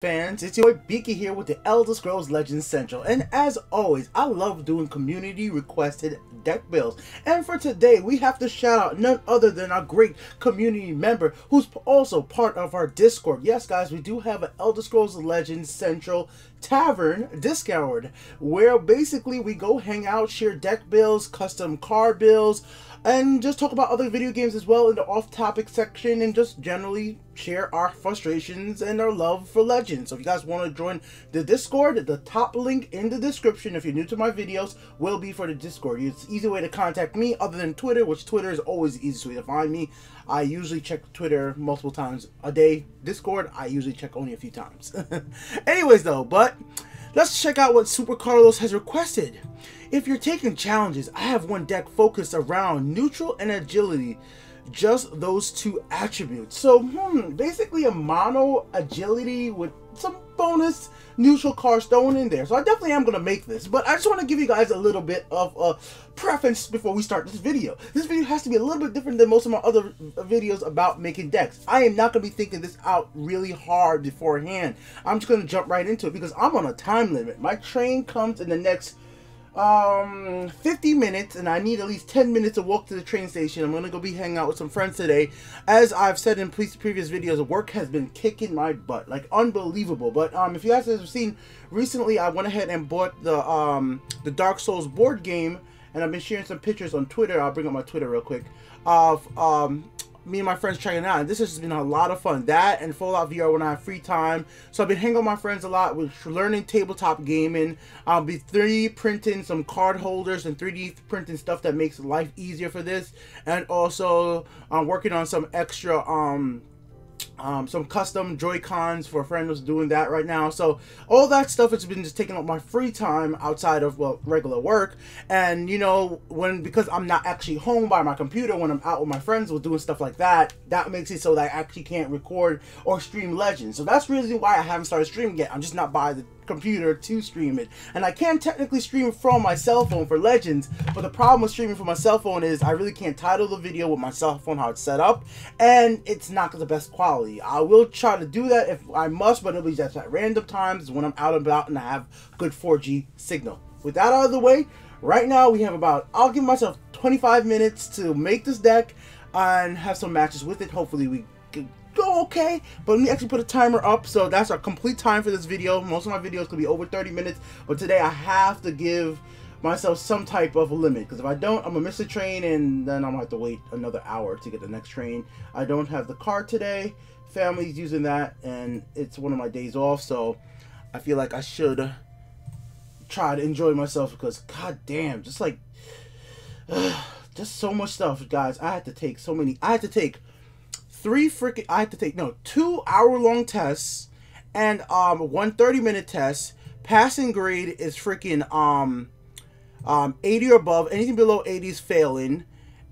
Fans, it's your boy Beaky here with the Elder Scrolls Legends Central, and as always, I love doing community requested deck builds. And for today, we have to shout out none other than our great community member who's also part of our Discord. Yes, guys, we do have an Elder Scrolls Legends Central Tavern Discord where basically we go hang out, share deck builds, custom card builds, and just talk about other video games as well in the off-topic section, and just generally share our frustrations and our love for Legends. So if you guys want to join the Discord, the top link in the description, if you're new to my videos, will be for the Discord. It's an easy way to contact me other than Twitter, which Twitter is always the easiest way to find me. I usually check Twitter multiple times a day. Discord, I usually check only a few times. Anyways though, but let's check out what SuperCarlos has requested. If you're taking challenges, I have one deck focused around neutral and agility. Just those two attributes. So, basically a mono agility with some bonus neutral cards thrown in there. So I definitely am going to make this, but I just want to give you guys a little bit of a preference before we start this video. This video has to be a little bit different than most of my other videos about making decks. I am not going to be thinking this out really hard beforehand. I'm just going to jump right into it because I'm on a time limit. My train comes in the next 50 minutes, and I need at least 10 minutes to walk to the train station. I'm gonna go be hanging out with some friends today. As I've said in previous videos, work has been kicking my butt, like unbelievable. But if you guys have seen recently, I went ahead and bought the Dark Souls board game, and I've been sharing some pictures on Twitter. I'll bring up my Twitter real quick of me and my friends trying it out, and this has been a lot of fun. That and Fallout VR when I have free time. So I've been hanging with my friends a lot. We're learning tabletop gaming. I'll be 3D printing some card holders and 3D printing stuff that makes life easier for this. And also I'm working on some extra some custom Joy-Cons for a friend who's doing that right now. So all that stuff has been just taking up my free time outside of, well, regular work. And you know, because I'm not actually home by my computer when I'm out with my friends with doing stuff like that, that makes it so that I actually can't record or stream Legends. So that's really why I haven't started streaming yet. I'm just not by the computer to stream it. And I can technically stream from my cell phone for Legends, but the problem with streaming from my cell phone is I really can't title the video with my cell phone how it's set up, and it's not the best quality. I will try to do that if I must, but it'll be just at random times when I'm out and about and I have good 4G signal. With that out of the way, right now we have about, I'll give myself 25 minutes to make this deck and have some matches with it. Hopefully we can go okay, but let me actually put a timer up. So that's our complete time for this video. Most of my videos could be over 30 minutes, but today I have to give myself some type of a limit, because if I don't, I'm gonna miss the train, and then I'm gonna have to wait another hour to get the next train. I don't have the car today. Family's using that, and it's one of my days off, so I feel like I should try to enjoy myself, because god damn, just like just so much stuff, guys. I had to take 2 hour-long tests and one 30-minute test. Passing grade is freaking 80 or above. Anything below 80 is failing.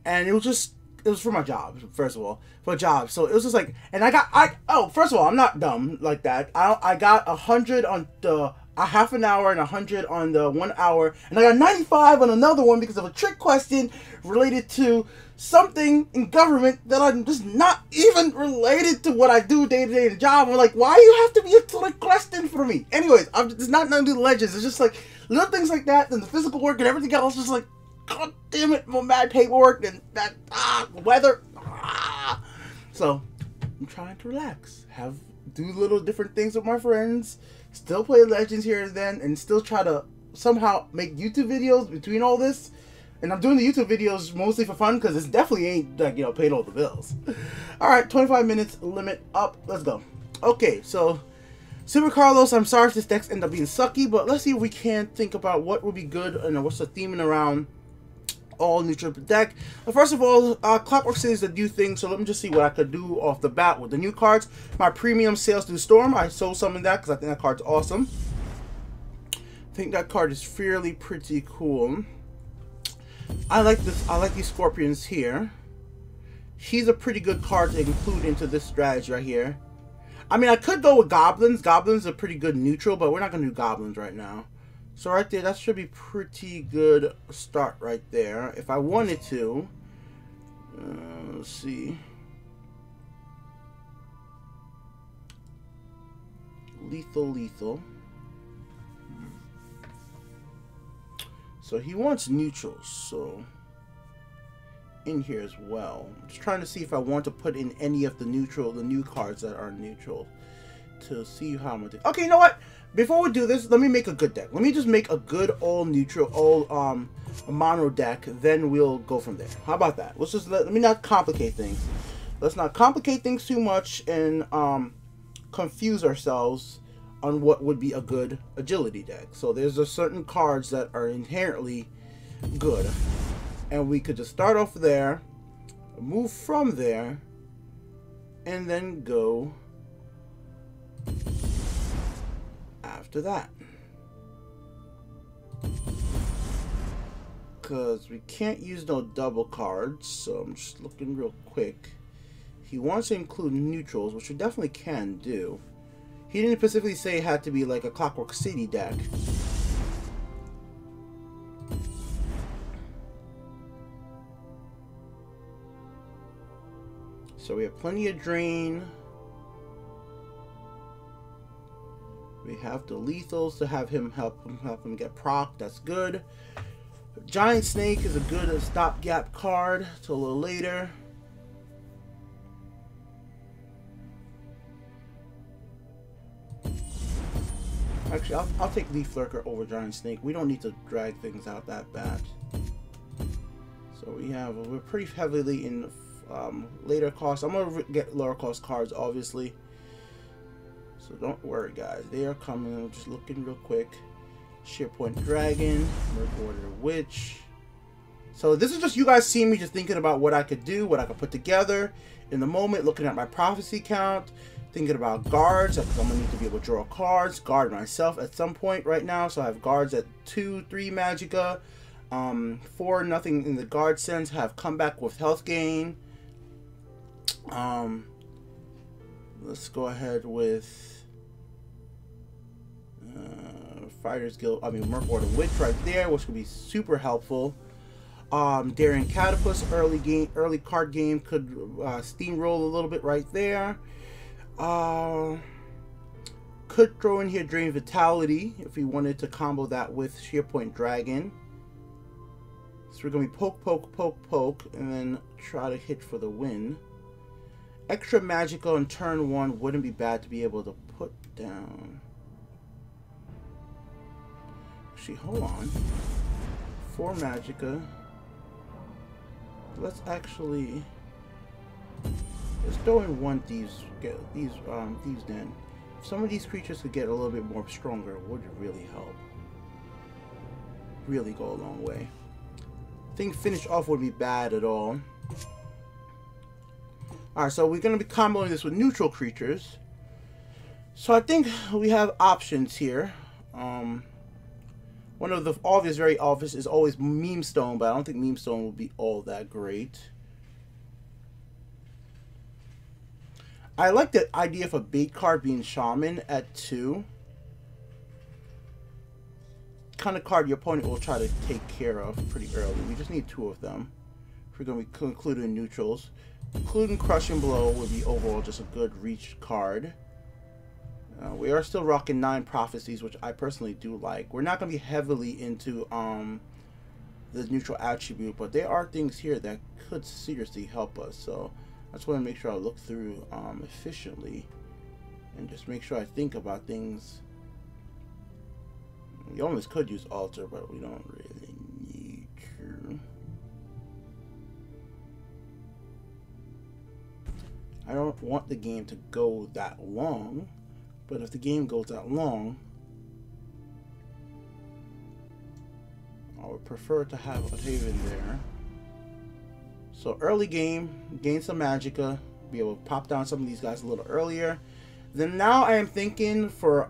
And it was for my job, first of all, for a job. So it was just like, and first of all, I'm not dumb like that. I got 100 on the half an hour and 100 on the 1 hour, and I got 95 on another one because of a trick question related to something in government that I'm just not even related to what I do day to day in the job. I'm like, why do you have to be a like question for me? Anyways, it's not nothing to do with Legends. It's just like little things like that, and the physical work and everything else. Just like, god damn it, more mad paperwork and that weather. So I'm trying to relax, do little different things with my friends, still play Legends here and then, and still try to somehow make YouTube videos between all this. And I'm doing the YouTube videos mostly for fun, because it definitely ain't, like, you know, paying all the bills. Alright, 25 minutes limit up. Let's go. Okay, so SuperCarlos, I'm sorry if this deck's end up being sucky, but let's see if we can think about what would be good and what's the theming around all neutral deck. First of all, Clockwork is a new thing, so let me just see what I could do off the bat with the new cards. My premium Sales Through Storm, I sold some of that because I think that card's awesome. I think that card is fairly pretty cool. I like this. I like these Scorpions here. He's a pretty good card to include into this strategy right here. I mean, I could go with Goblins. Goblins are pretty good neutral, but we're not going to do Goblins right now. So right there, that should be pretty good start right there. If I wanted to, let's see. lethal. So he wants neutrals, so in here as well. I'm just trying to see if I want to put in any of the new cards that are neutral to see how I'm gonna do. Okay, you know what? Before we do this, let me make a good deck. Let me just make a good all neutral, all mono deck. Then we'll go from there. How about that? Let's just let me not complicate things. Let's not complicate things too much and confuse ourselves on what would be a good agility deck. So there's a certain cards that are inherently good, and we could just start off there, move from there, and then go after that, because we can't use no double cards. So I'm just looking real quick. He wants to include neutrals, which we definitely can do. He didn't specifically say it had to be like a Clockwork City deck. So we have plenty of drain. We have the lethals to have him help him get proc. That's good. Giant Snake is a good stopgap card till a little later. Actually, I'll take Leaflurker over Giant Snake. We don't need to drag things out that bad. So we're pretty heavily in later cost. I'm gonna get lower cost cards, obviously. So don't worry, guys. They are coming. I'm just looking real quick. Shearpoint Dragon, Murkwater Witch. So this is just you guys seeing me just thinking about what I could do, what I could put together in the moment, looking at my prophecy count, thinking about guards, because I'm going to need to be able to draw cards, guard myself at some point right now. So I have guards at 2, 3 Magicka, 4 nothing in the guard sense, have comeback with health gain. Let's go ahead with Fighters Guild, Murkwater Witch right there, which could be super helpful. Daring Cutpurse early card game could steamroll a little bit right there. Could throw in here Drain Vitality if we wanted to combo that with Shearpoint Dragon. So we're gonna be poke, and then try to hit for the win. Extra Magicka on turn 1 wouldn't be bad to be able to put down. Actually, hold on. 4 Magicka. Let's throw in 1 Thieves Den. If some of these creatures could get a little bit more stronger, it would really help. Really go a long way. I think finish off would be bad at all. Alright, so we're going to be comboing this with neutral creatures. So I think we have options here. One of the very obvious is always Meme Stone, but I don't think Meme Stone will be all that great. I like the idea of a bait card being Shaman at 2. Kind of card your opponent will try to take care of pretty early. We just need 2 of them. If we're going to be including neutrals. Including Crushing Blow would be overall just a good reach card. We are still rocking 9 Prophecies, which I personally do like. We're not going to be heavily into the neutral attribute, but there are things here that could seriously help us. So I just want to make sure I look through efficiently and just make sure I think about things. We almost could use Altar, but we don't really need to. I don't want the game to go that long, but if the game goes that long, I would prefer to have Odahviing there. So early game, gain some Magicka, be able to pop down some of these guys a little earlier. Then now I am thinking for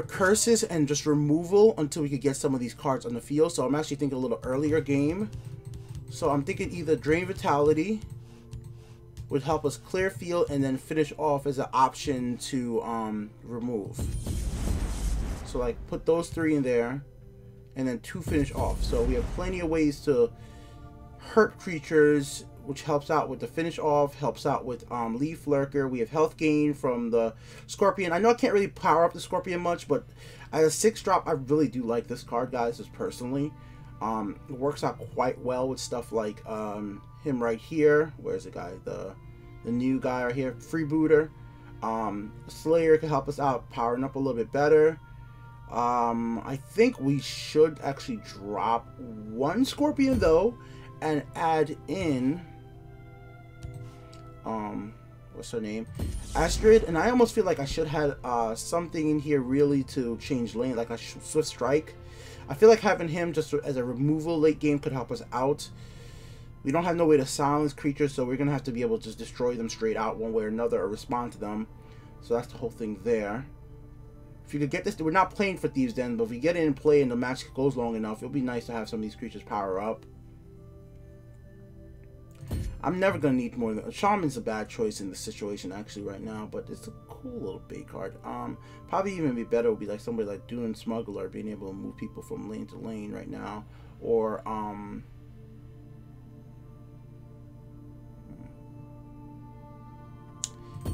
curses and just removal until we could get some of these cards on the field. So I'm actually thinking a little earlier game. So I'm thinking either Drain Vitality would help us clear field and then finish off as an option to remove. So like put those 3 in there and then 2 finish off. So we have plenty of ways to hurt creatures which helps out with the finish off, helps out with Leaflurker. We have health gain from the Scorpion. I know I can't really power up the Scorpion much, but at a 6-drop, I really do like this card, guys, just personally. It works out quite well with stuff like him right here. Where's the guy? The new guy right here, Freebooter. Slayer can help us out powering up a little bit better. I think we should actually drop one Scorpion though and add in what's her name, Astrid. And I almost feel like I should have something in here really to change lane, like a Swift Strike. I feel like having him just as a removal late game could help us out. We don't have no way to silence creatures, so we're gonna have to be able to just destroy them straight out one way or another, or respond to them. So that's the whole thing there. If you could get this, we're not playing for Thieves Den, but if we get in and play and the match goes long enough, it'll be nice to have some of these creatures power up. I'm never gonna need more than Shaman's a bad choice in this situation actually right now, but it's a cool little bait card. Probably even be better would be like somebody like Dune Smuggler, being able to move people from lane to lane right now, or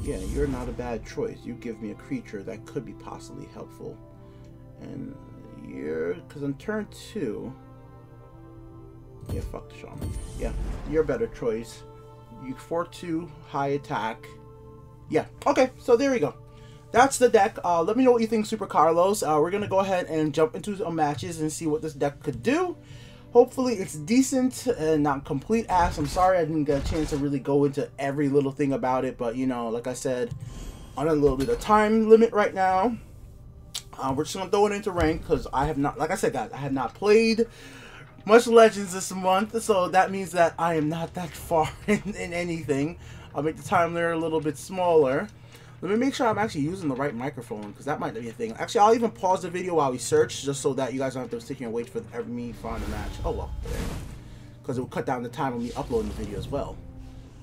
yeah, you're not a bad choice. You give me a creature that could be possibly helpful, and you're, because on turn 2. Yeah, fuck the Shaman. Yeah, you're a better choice. You 4/2 high attack. Yeah, okay, so there we go. That's the deck. Let me know what you think, SuperCarlos. We're gonna go ahead and jump into some matches and see what this deck could do. Hopefully it's decent and not complete ass. I'm sorry I didn't get a chance to really go into every little thing about it, but you know, like I said, on a little bit of time limit right now. We're just gonna throw it into rank because I have not, like I said, guys, I have not played much Legends this month, so that means that I am not that far in anything. I'll make the time there a little bit smaller. Let me make sure I'm actually using the right microphone, because that might be a thing. Actually, I'll even pause the video while we search, just so that you guys don't have to sit here and wait for me to find a match. Oh well, because it will cut down the time of me uploading the video as well.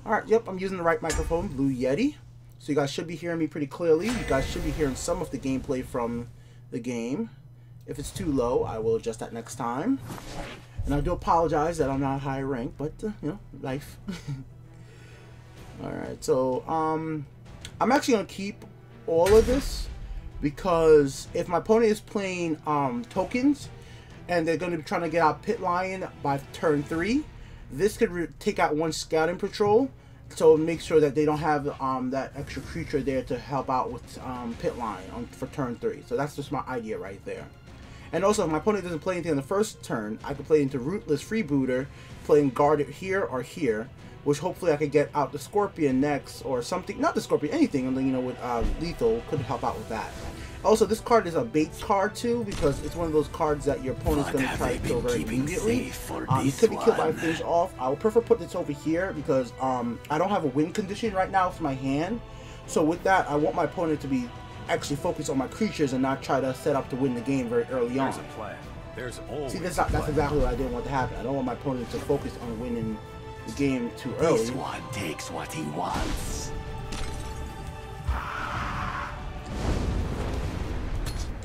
Alright, yep, I'm using the right microphone, Blue Yeti. So you guys should be hearing me pretty clearly. You guys should be hearing some of the gameplay from the game. If it's too low, I will adjust that next time. And I do apologize that I'm not high rank, but you know, life. Alright, so I'm actually gonna keep all of this, because if my opponent is playing tokens and they're gonna be trying to get out Pit Lion by turn 3, this could take out one scouting patrol, so make sure that they don't have that extra creature there to help out with Pit Lion for turn 3. So that's just my idea right there. And also, if my opponent doesn't play anything on the first turn, I could play into Ruthless Freebooter, playing guard it here or here, which hopefully I could get out the Scorpion next, or something, not the Scorpion, anything, you know, with lethal could help out with that. Also, this card is a bait card too, because it's one of those cards that your opponent's going to try to kill very immediately. It could be killed by a finish off. I would prefer put this over here, because I don't have a win condition right now for my hand. So with that, I want my opponent to be actually focus on my creatures and not try to set up to win the game very early on. There's a plan. There's always See, that's exactly what I didn't want to happen. I don't want my opponent to focus on winning the game too early. This one takes what he wants.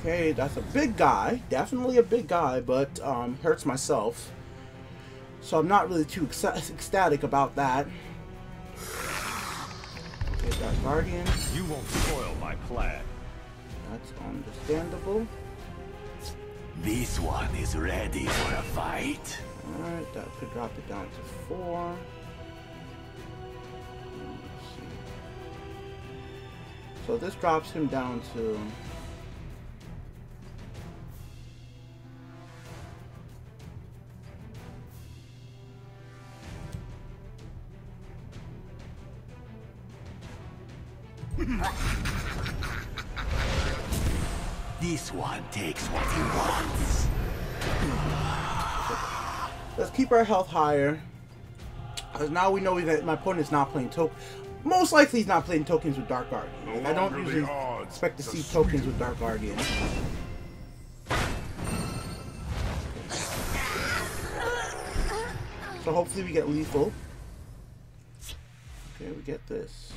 Okay, that's a big guy. Definitely a big guy, but hurts myself. So I'm not really too ecstatic about that. Okay, got Guardian. You won't spoil my plan. That's understandable. This one is ready for a fight. Alright, that could drop it down to 4. Let's see. So this drops him down to... This one takes what he wants. Let's keep our health higher. Because now we know that my opponent's not playing tokens. Most likely he's not playing tokens with Dark Guardian. Like, I don't usually expect to see tokens with Dark Guardian. So hopefully we get lethal. Okay, we get this.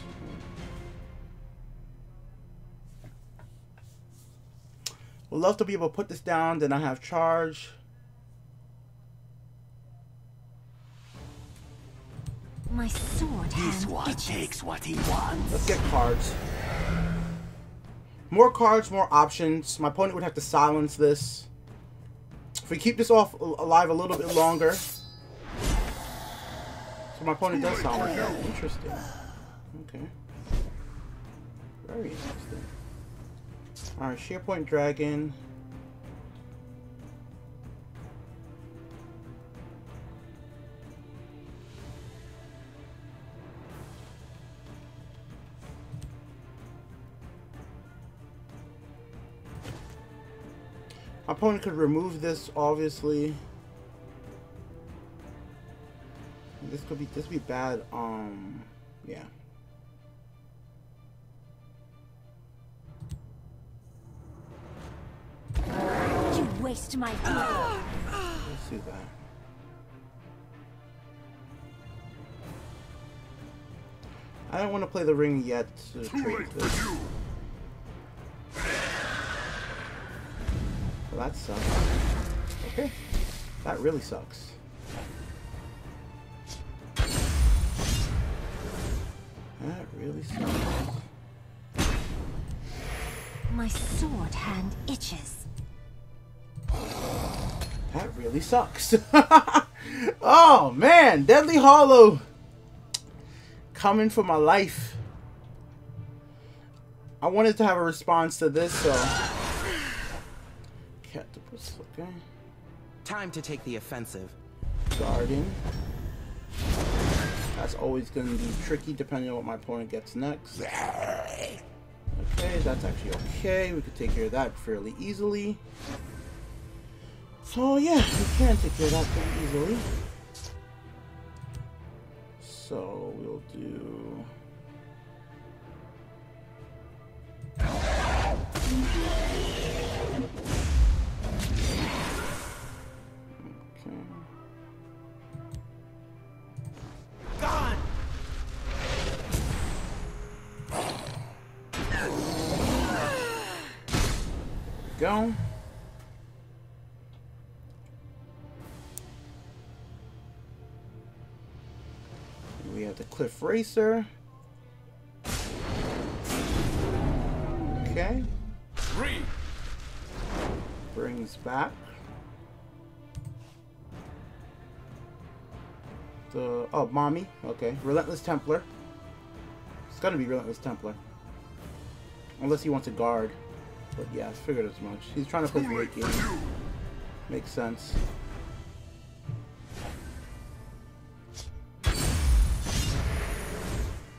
Would love to be able to put this down, then I have charge. My takes what he wants. Let's get cards. More cards, more options. My opponent would have to silence this. If we keep this off alive a little bit longer. So my opponent does silence it. Interesting. Okay. Very interesting. Alright, Shearpoint Dragon. My opponent could remove this, obviously. This could be bad. Yeah. You waste my time. Let's do that. I don't want to play the ring yet to trade this. Well, that sucks. Okay. That really sucks. That really sucks. My sword hand itches. That really sucks. Oh man, Deadly Hollow coming for my life. I wanted to have a response to this, so Cutpurse, okay. Time to take the offensive. Guardian. That's always going to be tricky depending on what my opponent gets next. Okay, that's actually okay. We could take care of that fairly easily. So yeah, we can take care of that pretty easily. So we'll do... Gone. Go. We have the Cliff Racer. Okay. 3. Brings back the Mommy. Okay. Relentless Templar. It's gonna be Relentless Templar. Unless he wants a guard. But yeah, I figured as much. He's trying to play the late game. Makes sense.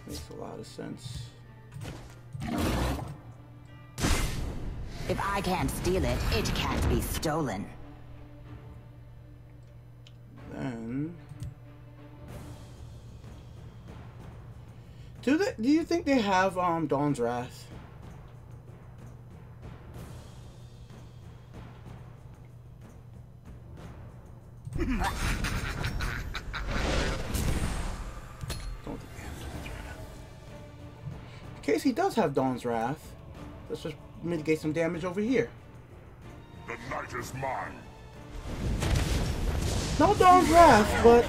Makes a lot of sense. If I can't steal it, it can't be stolen. Then do you think they have Dawn's Wrath? Don't think they have Dawn's Wrath. In case he does have Dawn's Wrath, let's just mitigate some damage over here. The night is mine. No Dawn's Wrath, but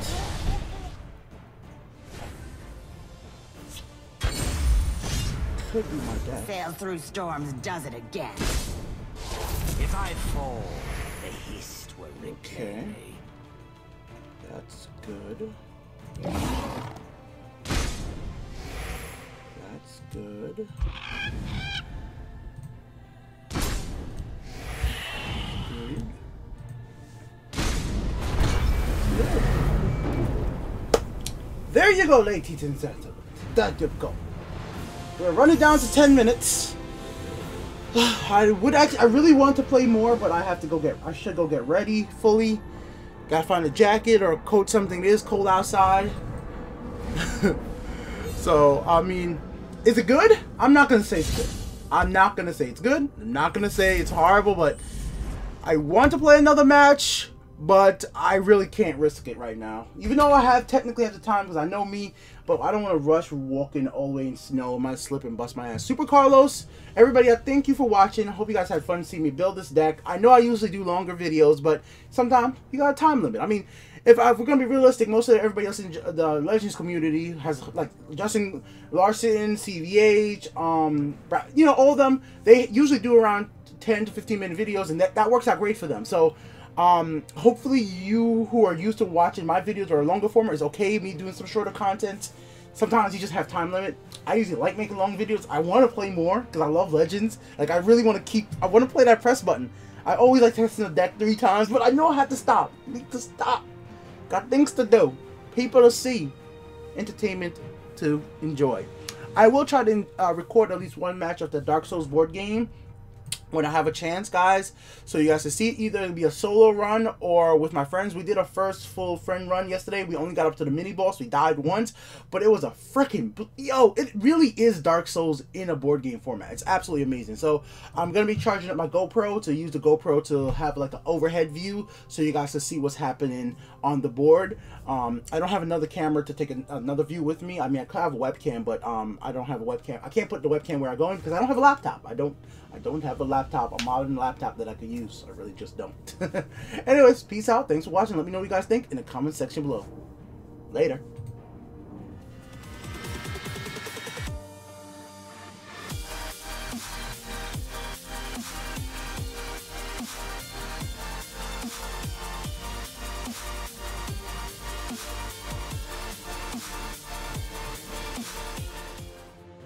could be my death. Sail through storms does it again. If I fall, the hist will repay Okay. me. That's good. That's good. Good. There you go, ladies and gentlemen. There you go. We're running down to 10 minutes. I really want to play more, but I should go get ready fully. Gotta find a jacket or a coat, something. It is cold outside. So, I mean, is it good? I'm not gonna say it's good. I'm not gonna say it's good. I'm not gonna say it's horrible, but I want to play another match, but I really can't risk it right now. Even though I technically have the time, because I know me, but I don't want to rush walking all the way in snow. I might slip and bust my ass. SuperCarlos, everybody, I thank you for watching. I hope you guys had fun seeing me build this deck. I know I usually do longer videos, but sometimes you got a time limit. I mean, if we're gonna be realistic, most of everybody else in the Legends community has, like, Justin Larson, CVH, you know, all of them. They usually do around 10 to 15 minute videos, and that works out great for them. So hopefully you who are used to watching my videos or longer format is okay me doing some shorter content. Sometimes you just have time limit. I usually like making long videos. I want to play more because I love Legends. Like, I really want to I want to play that press button. I always like testing the deck 3 times, but I know I have to stop. I need to stop. Got things to do, people to see, entertainment to enjoy. I will try to record at least one match of the Dark Souls board game when I have a chance, guys, so you guys can see it. Either it'll be a solo run or with my friends. We did our first full friend run yesterday. We only got up to the mini boss. We died once, but it was a freaking, yo, it really is Dark Souls in a board game format. It's absolutely amazing. So I'm gonna be charging up my GoPro to use the GoPro to have like an overhead view so you guys can see what's happening on the board. I don't have another camera to take another view with me. I mean, I could have a webcam, but I don't have a webcam. I can't put the webcam where I'm going because I don't have a laptop. I don't have a laptop, a modern laptop that I could use. I really just don't. Anyways, peace out. Thanks for watching. Let me know what you guys think in the comment section below. Later.